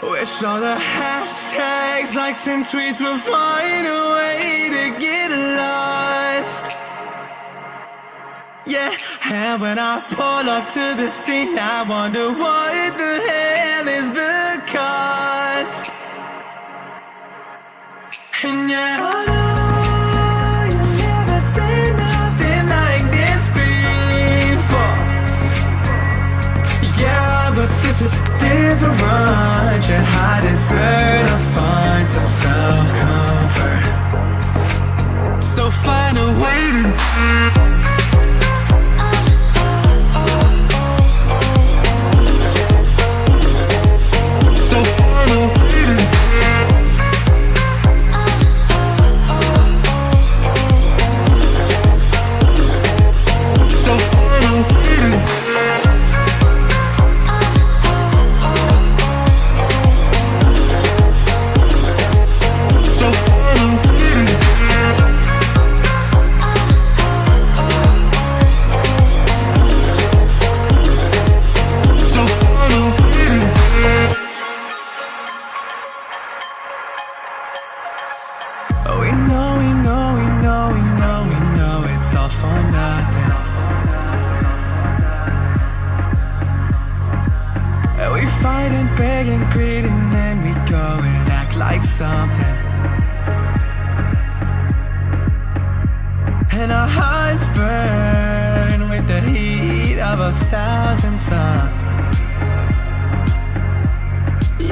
Wish all the hashtags, likes and tweets will find a way to get lost. Yeah, and when I pull up to the scene, I wonder what the hell is the cost. And yet I know you've never seen nothing like this before. Yeah, but this is different. Yeah, I deserve to find some self-comfort. So find a way to for nothing. And we fight and beg and greed, and then we go and act like something. And our hearts burn with the heat of 1,000 suns.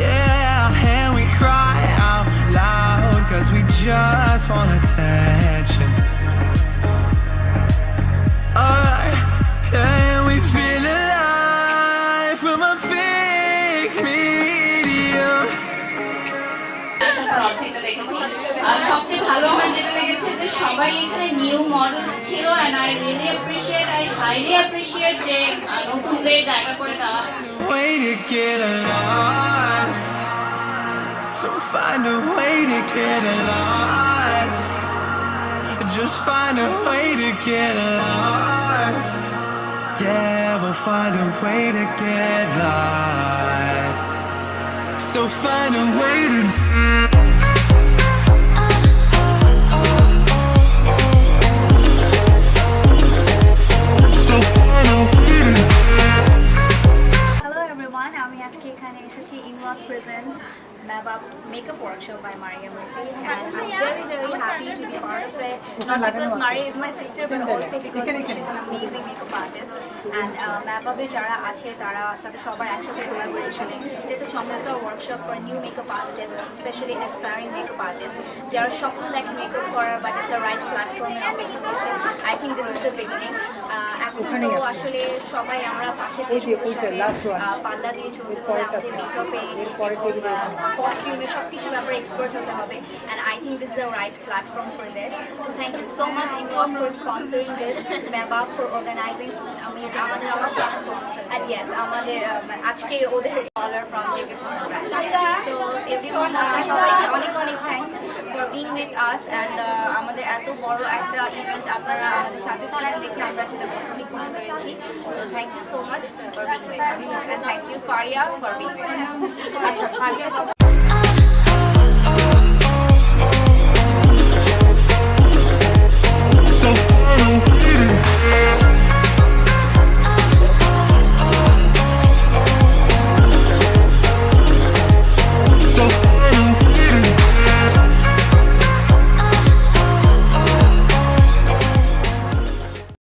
Yeah, and we cry out loud 'cause we just want attention. And we feel alive from a fake medium. সবচেয়ে ভালো আমার যেটা লেগেছে যে সবাই এখানে new models ছিল, and I really appreciate, I highly appreciate যে নতুনদের জায়গা করে দেওয়া। Way to get lost, so find a way to get lost. Just find a way to get lost. Yeah, we'll find a way to get lost. So find a way to INGLOT presents makeup workshop by Maria Mrittik, and I'm very happy to be part of it. Not because Maria is my sister, but also because she's an amazing makeup artist. And Mabab jara ache tara tader shobar eksathe collaboration e jeta chomokar workshop for new makeup artists, especially aspiring makeup artists jara স্বপ্ন দেখে makeup করার বা একটা right প্ল্যাটফর্মে অপেক্ষা করছে। I think this is the beginning. এখন তো আসলে সবাই আমরা পাশে দিয়ে পাল্লা দিয়ে চলতে হলে আমাদের মেকআপে কস্টিউমে সবকিছু ব্যাপারে এক্সপার্ট হতে হবে, and I think this is the right platform for this. So thank you so much INGLOT for sponsoring this, Mabab for organizing such an amazing sponsor, and yes আমাদের আজকে ওদের caller from JK So everyone সবাইকে অনেক thanks for being with us, and আমাদের এত বড় একটা event আপনারা আমাদের সাথে ছিলেন দেখে আমরা সেটা পছন্দ করেছি। So thank you so much for being with us, and thank you Faria for being with us. আচ্ছা ফারিয়া